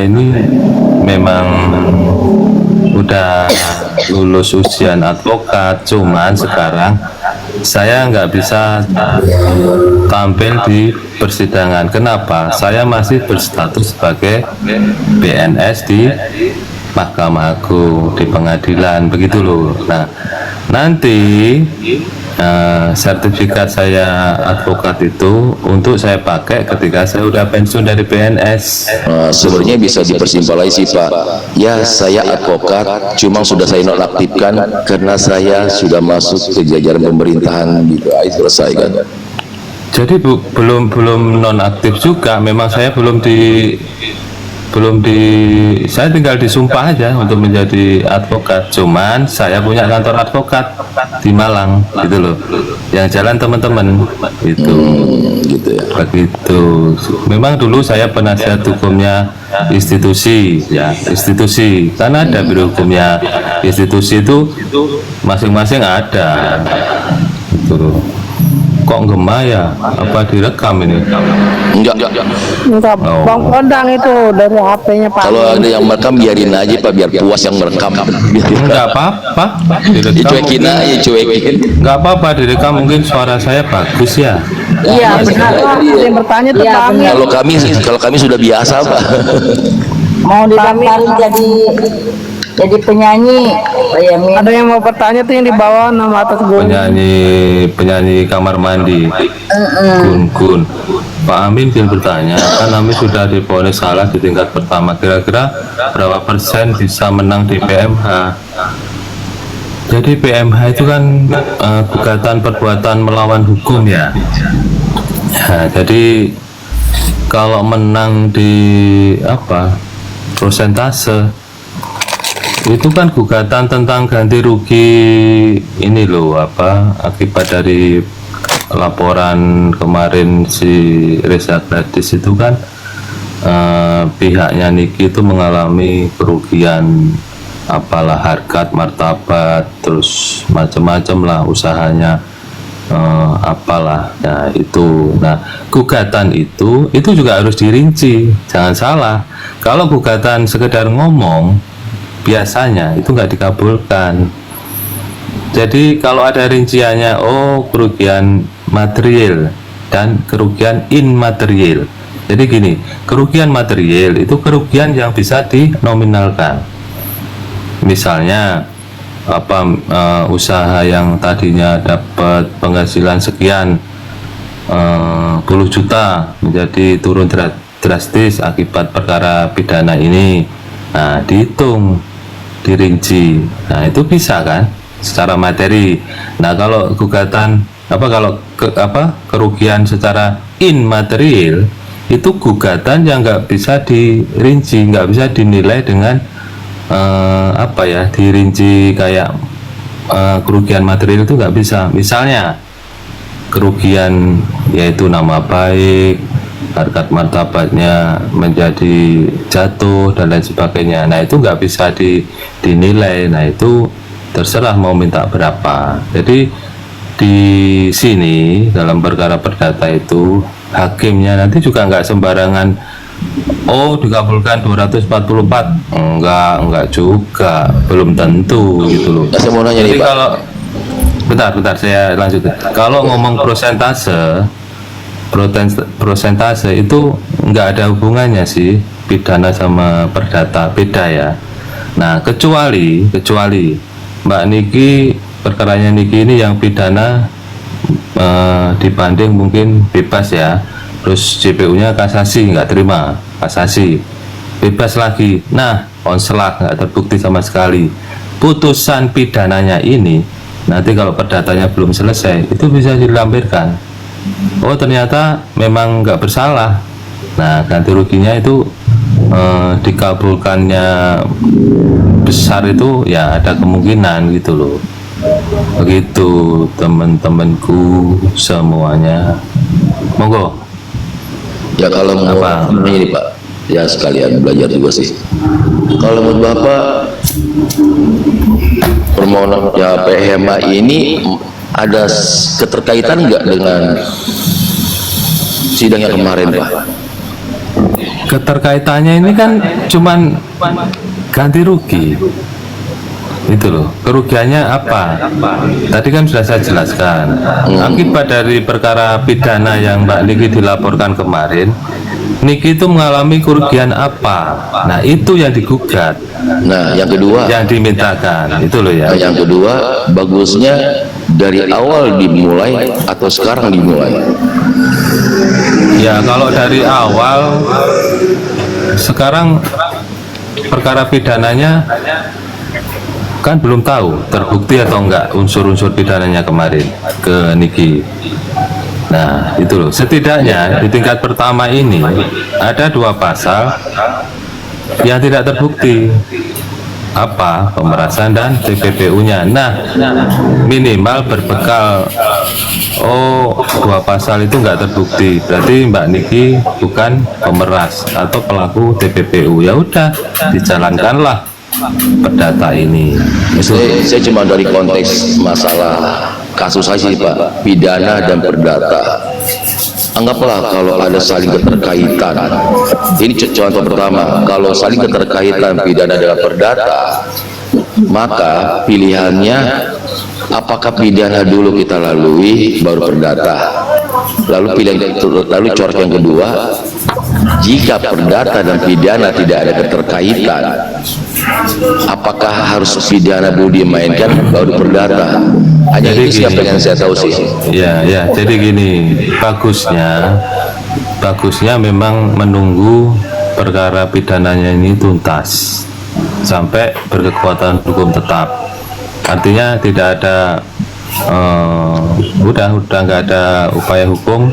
ini memang udah lulus ujian advokat, cuman sekarang saya nggak bisa tampil di persidangan. Kenapa? Saya masih berstatus sebagai PNS di Mahkamah Agung, di pengadilan, begitu loh. Nah, nanti sertifikat saya advokat itu untuk saya pakai ketika saya udah pensiun dari PNS. Sebenarnya bisa dipersimpel aja sih Pak. Ya, saya advokat, cuma sudah saya nonaktifkan karena saya sudah masuk ke jajaran pemerintahan gitu. Itu selesai kan. Jadi belum nonaktif juga. Memang saya saya tinggal disumpah aja untuk menjadi advokat. Cuman saya punya kantor advokat di Malang gitu loh, yang jalan teman-teman itu. Gitu ya. Begitu. Memang dulu saya penasihat hukumnya institusi, ya institusi. Karena ada biro hukumnya institusi itu masing-masing ada. Gitu loh. Kok gemah ya? Apa direkam ini? Enggak. Oh. Bang Kondang itu dari HP-nya Pak. Kalau ada yang merekam biarin aja Pak, biar puas yang merekam. Enggak apa-apa, direkam. Dicuekin aja, cuekin. Enggak apa-apa, direkam, mungkin suara saya bagus ya. Iya, benar. Ada yang bertanya tuh Pak Amir. Kalau kami sudah biasa Pak. Mau didaftarin jadi penyanyi. Ada yang mau bertanya tuh yang di bawah nama atas gue. Penyanyi kamar mandi. Gun. Pak Amin ingin bertanya, kan Amin sudah divonis salah di tingkat pertama. Kira-kira berapa persen bisa menang di PMH? Jadi PMH itu kan gugatan perbuatan melawan hukum ya. Jadi kalau menang di persentase itu kan gugatan tentang ganti rugi ini loh, akibat dari laporan kemarin si Reza Gladys itu kan pihaknya Niki itu mengalami kerugian harkat martabat, terus macam-macam lah usahanya, ya itu. Nah, gugatan itu juga harus dirinci, jangan salah. Kalau gugatan sekedar ngomong biasanya itu nggak dikabulkan. Jadi kalau ada rinciannya, kerugian material dan kerugian immaterial. Jadi gini, kerugian material itu kerugian yang bisa dinominalkan. Misalnya usaha yang tadinya dapat penghasilan sekian puluh juta menjadi turun drastis akibat perkara pidana ini. Nah, dihitung, dirinci. Nah, itu bisa kan secara materi. Nah, kalau gugatan kerugian secara immaterial itu gugatan yang nggak bisa dirinci, nggak bisa dinilai dengan dirinci kayak kerugian material itu nggak bisa. Misalnya kerugian yaitu nama baik, harkat martabatnya menjadi jatuh dan lain sebagainya. Nah, itu nggak bisa dinilai. Nah, itu terserah mau minta berapa. Jadi di sini dalam perkara perdata itu hakimnya nanti juga nggak sembarangan dikabulkan 244. Enggak juga, belum tentu gitu loh. Saya mau nanya nih Pak. Kalau bentar saya lanjut. Kalau ngomong prosentase itu nggak ada hubungannya sih, pidana sama perdata beda ya. Nah, kecuali Mbak Niki, perkaranya Niki ini yang pidana dibanding mungkin bebas ya, terus JPU-nya kasasi, nggak terima, kasasi bebas lagi. Nah, konselak, nggak terbukti sama sekali. Putusan pidananya ini nanti kalau perdatanya belum selesai itu bisa dilampirkan, ternyata memang nggak bersalah. Nah, ganti ruginya itu dikabulkannya besar itu ya ada kemungkinan gitu loh. Begitu teman-temanku semuanya. Monggo. Ya kalau mau ini Pak, ya sekalian belajar juga sih. Kalau menurut Bapak permohonan ya PMH ini ada keterkaitan nggak dengan sidangnya kemarin Pak? keterkaitannya ini kan cuman ganti rugi. Itu loh, kerugiannya apa? Tadi kan sudah saya jelaskan. Akibat dari perkara pidana yang Mbak Niki dilaporkan kemarin, Niki itu mengalami kerugian apa? Nah, itu yang digugat, Nah, yang kedua, yang dimintakan. Itu loh ya. yang kedua, bagusnya dari awal dimulai atau sekarang dimulai? Ya, kalau dari awal, sekarang perkara pidananya kan belum tahu terbukti atau enggak unsur-unsur pidananya kemarin ke Niki. Nah, itu loh. Setidaknya di tingkat pertama ini ada 2 pasal yang tidak terbukti. Apa? Pemerasan dan TPPU-nya. Nah, minimal berbekal 2 pasal itu enggak terbukti. Berarti Mbak Niki bukan pemeras atau pelaku TPPU. Ya udah, dijalankanlah perdata ini. Saya cuma dari konteks masalah kasus aja sih Pak, pidana dan perdata. Anggaplah kalau ada saling keterkaitan. Ini contoh pertama, kalau saling keterkaitan pidana dengan perdata, maka pilihannya apakah pidana dulu kita lalui baru perdata. Lalu corak yang kedua, jika perdata dan pidana tidak ada keterkaitan, apakah harus pidana dulu dimainkan baru perdata? Hanya Jadi itu siapa yang saya tahu sih. Ya, jadi gini, bagusnya memang menunggu perkara pidananya ini tuntas sampai berkekuatan hukum tetap. Artinya tidak ada udah nggak ada upaya hukum,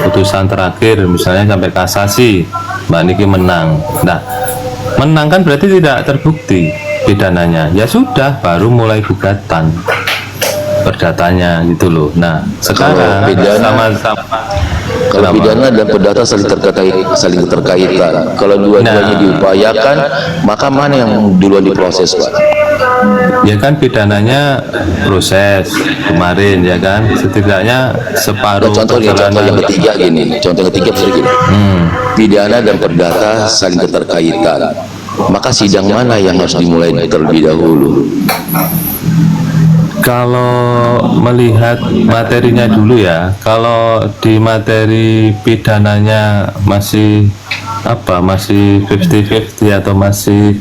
putusan terakhir misalnya sampai kasasi, Mbak Niki menang. Nah, menang kan berarti tidak terbukti pidananya. Ya sudah, baru mulai gugatan perdatanya gitu loh. Nah, sekarang Kalau pidana dan perdata saling keterkaitan. Kalau dua-duanya diupayakan, maka mana yang duluan diproses, Pak? Ya kan pidananya proses kemarin ya kan, setidaknya separuh Contoh yang ketiga gini, contoh ketiga begini. Pidana dan perdata saling keterkaitan. Maka sidang mana yang harus dimulai terlebih dahulu? Kalau melihat materinya dulu ya, kalau di materi pidananya masih masih 50-50 atau masih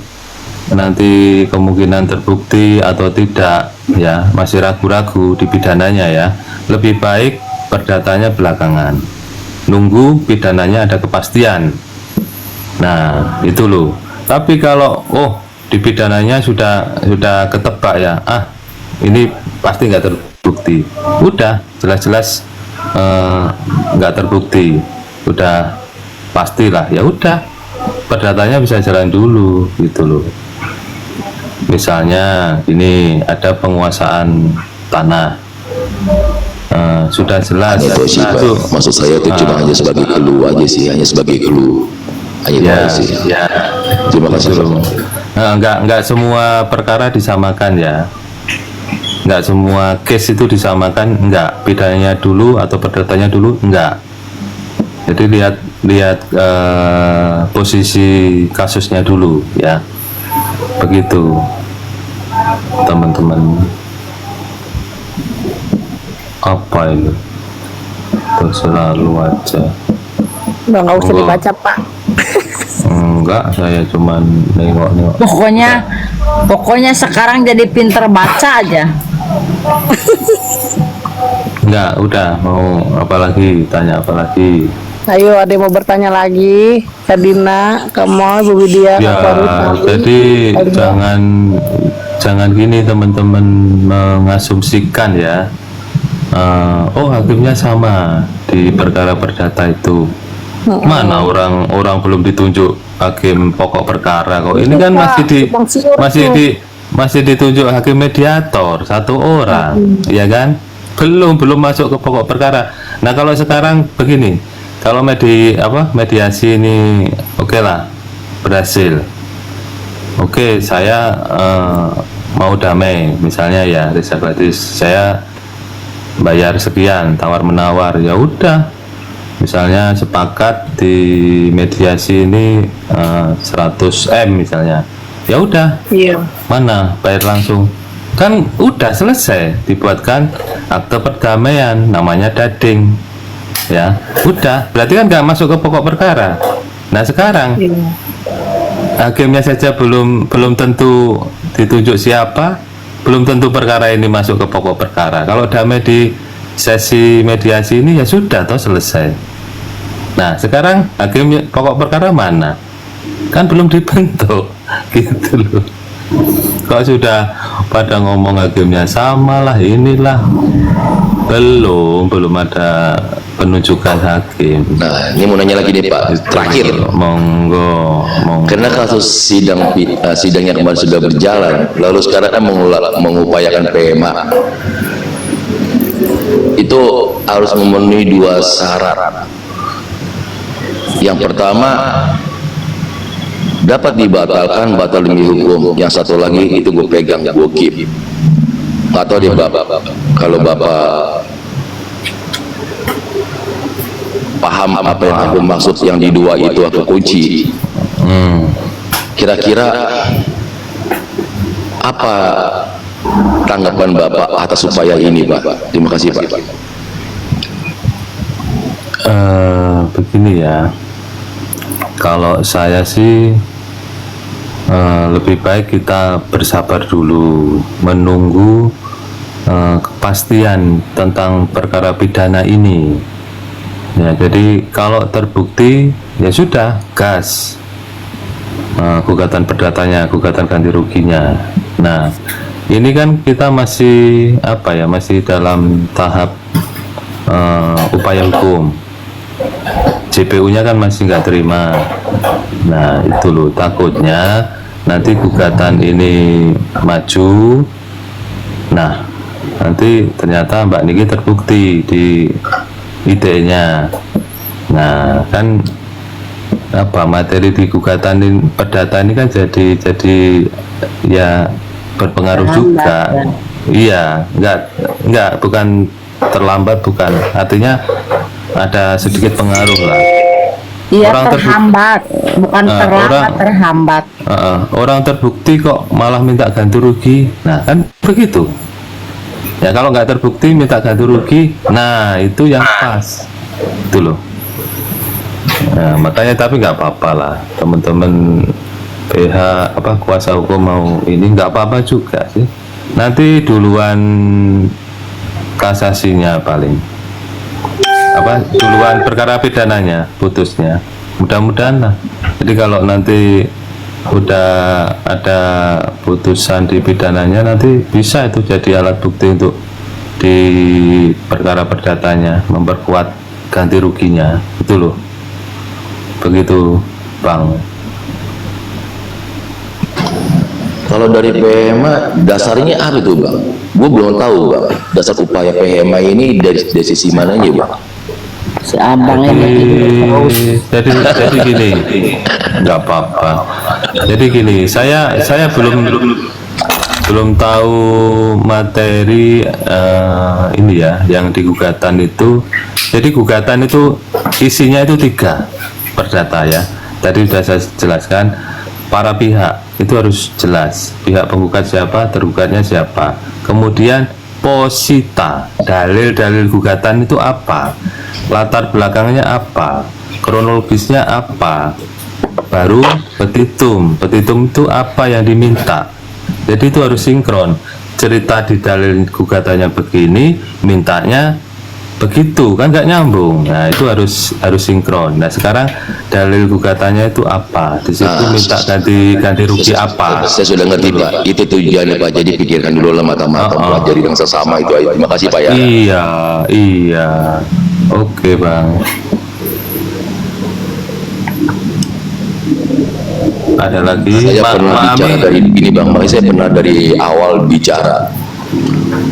nanti kemungkinan terbukti atau tidak ya, masih ragu-ragu di pidananya ya, lebih baik perdatanya belakangan, nunggu pidananya ada kepastian. Nah, itu loh. Tapi kalau di pidananya sudah ketebak ya, ini pasti nggak terbukti, udah jelas-jelas nggak terbukti, udah pastilah, ya udah perdatanya bisa jalan dulu gitu loh. Misalnya ini ada penguasaan tanah, sudah jelas Itu sih, Pak. Maksud saya itu cuma hanya sebagai clue aja sih, hanya sebagai clue. Hanya itu sih. ya Terima kasih, betul. Pak. Nggak semua perkara disamakan ya, nggak semua case itu disamakan, nggak, pidananya dulu atau perdatanya dulu, nggak. Jadi lihat posisi kasusnya dulu ya, begitu teman-teman. Apa ini selalu aja Nggak usah dibaca, Pak. enggak, saya cuman nengok Pokoknya sekarang jadi pinter baca aja. enggak, udah mau apalagi, tanya apalagi. Ayo, ada yang mau bertanya lagi? Kak Dina, Kak Moy, Bu Widya, Ya, Kak Farud, jadi jangan gini teman-teman mengasumsikan ya. Hakimnya sama di perkara perdata itu. Mana orang belum ditunjuk hakim pokok perkara kok. Ini kan masih ditunjuk hakim mediator 1 orang, ya kan? Belum masuk ke pokok perkara. Nah, kalau sekarang begini, kalau mediasi ini oke lah, berhasil. Oke, saya mau damai misalnya ya, Risa gratis, saya bayar sekian, tawar menawar, ya udah Misalnya sepakat di mediasi ini 100 M misalnya. Ya udah, Iya. mana bayar langsung. Kan udah selesai, dibuatkan akte perdamaian namanya dading. Ya, udah. Berarti kan nggak masuk ke pokok perkara. Nah, sekarang Iya. hakimnya saja belum tentu ditunjuk siapa, belum tentu perkara ini masuk ke pokok perkara. Kalau damai di sesi mediasi ini ya sudah toh selesai. Nah, sekarang hakim pokok perkara mana? Kan belum dibentuk gitu loh. Kok sudah pada ngomong hakimnya sama lah, inilah. Belum ada penunjukan hakim. Nah, ini mau nanya lagi nih Pak, terakhir. Monggo. Karena kasus sidangnya kemarin sudah berjalan, lalu sekarang kan mengupayakan PMA. Itu harus memenuhi 2 syarat. Yang pertama, dapat dibatalkan batal demi hukum. Yang satu lagi itu gue pegang, gue keep. Nggak tahu deh Bapak, kalau Bapak paham apa yang aku maksud, yang di 2 itu aku kunci. Kira-kira apa tanggapan Bapak atas upaya ini Pak? Terima kasih Pak. Begini ya, kalau saya sih lebih baik kita bersabar dulu, menunggu kepastian tentang perkara pidana ini. Ya, jadi kalau terbukti ya sudah gas, gugatan perdatanya, gugatan ganti ruginya. Nah, ini kan kita masih masih dalam tahap upaya hukum. JPU-nya kan masih nggak terima. Nah, itu loh, takutnya nanti gugatan ini maju. Nah, nanti ternyata Mbak Niki terbukti di ITE-nya. Nah, kan materi di gugatan perdata ini kan jadi ya berpengaruh juga. Iya, enggak, bukan terlambat, bukan. Artinya ada sedikit pengaruh lah. Iya, Orang terhambat, bukan terlambat, terhambat. Orang terbukti kok malah minta ganti rugi. Nah, kan begitu. Ya, kalau nggak terbukti minta ganti rugi, nah itu yang pas. Itu loh. Nah, makanya tapi nggak apa-apa lah, teman-teman pihak kuasa hukum mau ini nggak apa-apa juga sih. Nanti duluan kasasinya paling duluan perkara pidananya putusnya, mudah-mudahan lah. Jadi kalau nanti udah ada putusan di pidananya, nanti bisa itu jadi alat bukti untuk di perkara perdatanya, memperkuat ganti ruginya. Itu loh, begitu Bang. Kalau dari PMA dasarnya apa itu Bang? Gue belum tahu Bang, dasar upaya PMA ini dari sisi mananya Bang? Si abang ini jadi gini, nggak apa-apa. Jadi gini, saya belum tahu materi ini ya, yang di gugatan itu. Jadi gugatan itu isinya itu 3 perdata ya. Tadi sudah saya jelaskan, para pihak itu harus jelas, pihak penggugat siapa, tergugatnya siapa. Kemudian posita, dalil-dalil gugatan itu apa, latar belakangnya apa, kronologisnya apa, baru petitum itu apa yang diminta. Jadi itu harus sinkron, cerita di dalil gugatannya begini, mintanya begitu, kan nggak nyambung. Nah, itu harus sinkron. Nah, sekarang dalil gugatannya itu apa, di situ minta ganti rugi apa. Saya sudah ngerti Pak, itu tujuannya Pak. Jadi pikirkan dulu lah mata-mata pelajari dengan sesama itu aja. Terima kasih Pak ya. Iya, oke Bang. Ada lagi? Saya pernah bicara dari ini Bang, makanya saya pernah dari awal bicara.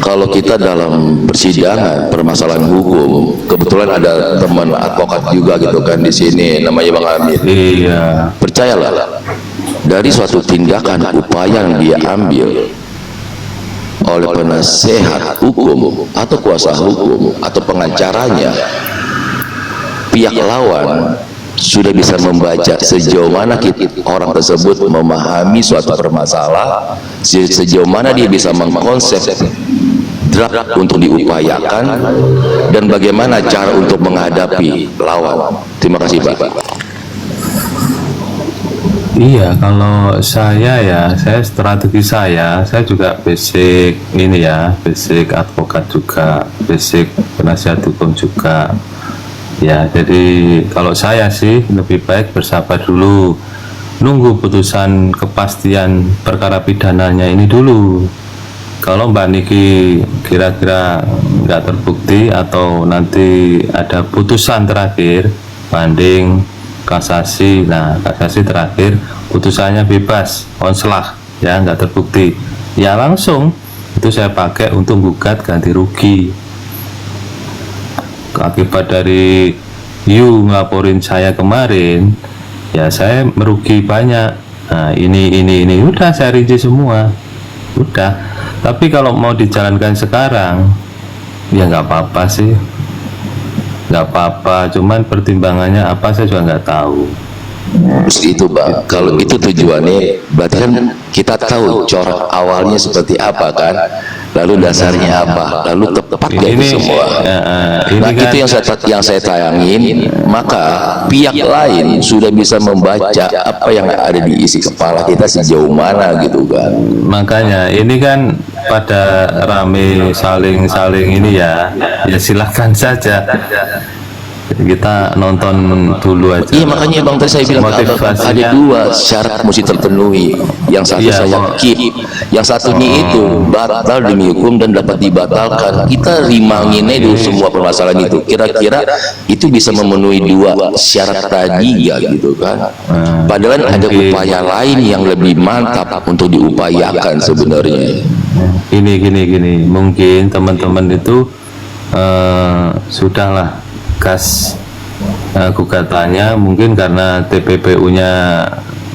Kalau kita dalam persidangan permasalahan hukum, kebetulan ada teman advokat juga gitu kan di sini, namanya Bang Amir. Iya. Percayalah, dari suatu tindakan upaya yang dia ambil oleh penasehat hukum atau kuasa hukum atau pengacaranya, pihak lawan sudah bisa membaca sejauh mana orang tersebut memahami suatu permasalahan, sejauh mana dia bisa mengkonsep draft untuk diupayakan, dan bagaimana cara untuk menghadapi lawan. Terima kasih Pak. Iya, kalau saya ya, strategi saya juga basic ini ya, basic advokat juga, basic penasihat hukum juga. Ya, jadi kalau saya sih lebih baik bersabar dulu, nunggu putusan kepastian perkara pidananya ini dulu. Kalau Mbak Niki kira-kira nggak terbukti atau nanti ada putusan terakhir banding kasasi, nah kasasi terakhir putusannya bebas onslaught ya, nggak terbukti ya, langsung itu saya pakai untuk gugat ganti rugi akibat dari you ngelaporin saya kemarin ya, saya merugi banyak. Nah ini udah saya rinci semua udah. Tapi kalau mau dijalankan sekarang ya nggak apa-apa sih, nggak apa-apa, cuman pertimbangannya apa saya juga nggak tahu. Itu Pak, kalau itu tujuannya berarti kan kita tahu corak awalnya seperti apa kan, lalu dasarnya apa, lalu tepat gak itu semua. Nah kan, itu yang saya tayangin, maka pihak lain sudah bisa membaca apa yang ada di isi kepala kita sejauh mana gitu kan. Makanya ini kan pada rame saling ini ya silakan saja, kita nonton dulu aja. Iya makanya Bang tadi saya bilang ada dua syarat mesti terpenuhi. Yang satu saya keep, yang satunya itu batal demi hukum dan dapat dibatalkan. Kita rimangin dulu semua permasalahan itu. Kira-kira itu bisa memenuhi dua syarat tadi ya gitu kan. Padahal ada upaya lain yang lebih mantap untuk diupayakan sebenarnya. Gini, mungkin teman-teman itu sudahlah gas gugatannya, mungkin karena TPPU-nya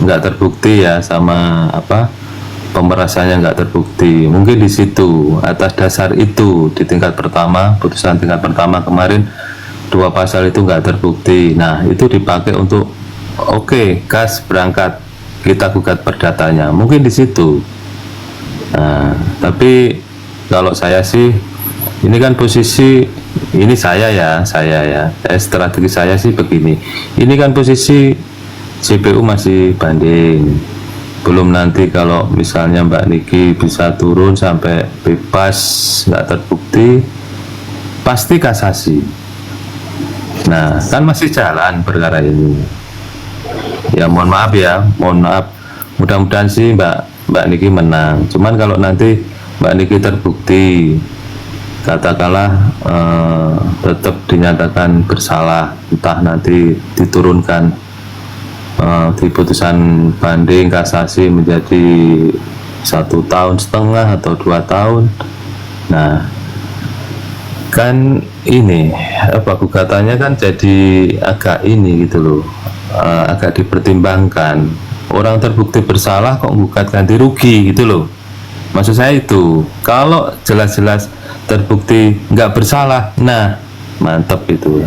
nggak terbukti ya, sama pemerasannya nggak terbukti, mungkin di situ. Atas dasar itu di tingkat pertama, putusan tingkat pertama kemarin 2 pasal itu nggak terbukti. Nah itu dipakai untuk oke, gas berangkat, kita gugat perdatanya, mungkin di situ. Nah tapi kalau saya sih, ini kan posisi ini saya strategi saya sih begini. Ini kan posisi JPU masih banding, belum nanti kalau misalnya Mbak Niki bisa turun sampai bebas nggak terbukti, pasti kasasi. Nah kan masih jalan perkara ini ya, mohon maaf, mudah-mudahan sih Mbak Niki menang. Cuman kalau nanti Mbak Niki terbukti katakanlah tetap dinyatakan bersalah, entah nanti diturunkan di putusan banding kasasi menjadi 1,5 tahun atau 2 tahun. Nah kan ini gugatannya kan jadi agak ini gitu loh, agak dipertimbangkan. Orang terbukti bersalah kok gugat ganti rugi gitu loh, maksud saya itu. Kalau jelas-jelas terbukti nggak bersalah, nah mantep itu,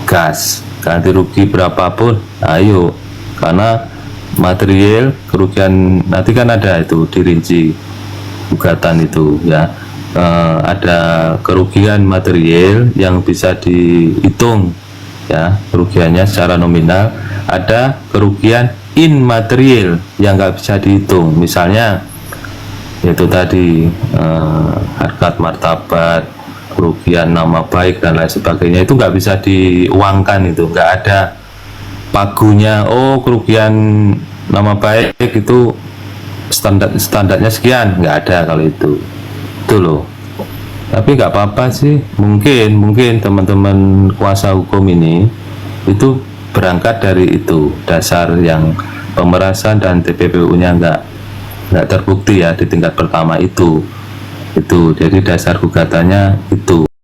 gas ganti rugi berapapun, ayo. Karena material kerugian nanti kan ada itu dirinci gugatan itu ya, ada kerugian material yang bisa dihitung ya kerugiannya secara nominal, ada kerugian immaterial yang nggak bisa dihitung, misalnya itu tadi harkat martabat, kerugian nama baik dan lain sebagainya, itu nggak bisa diuangkan, itu nggak ada pagunya. Oh kerugian nama baik itu standarnya sekian, nggak ada kalau itu loh. Tapi nggak apa-apa sih, mungkin teman-teman kuasa hukum ini itu berangkat dari itu dasar yang pemerasan dan TPPU-nya nggak terbukti ya di tingkat pertama itu. Jadi dasar gugatannya itu.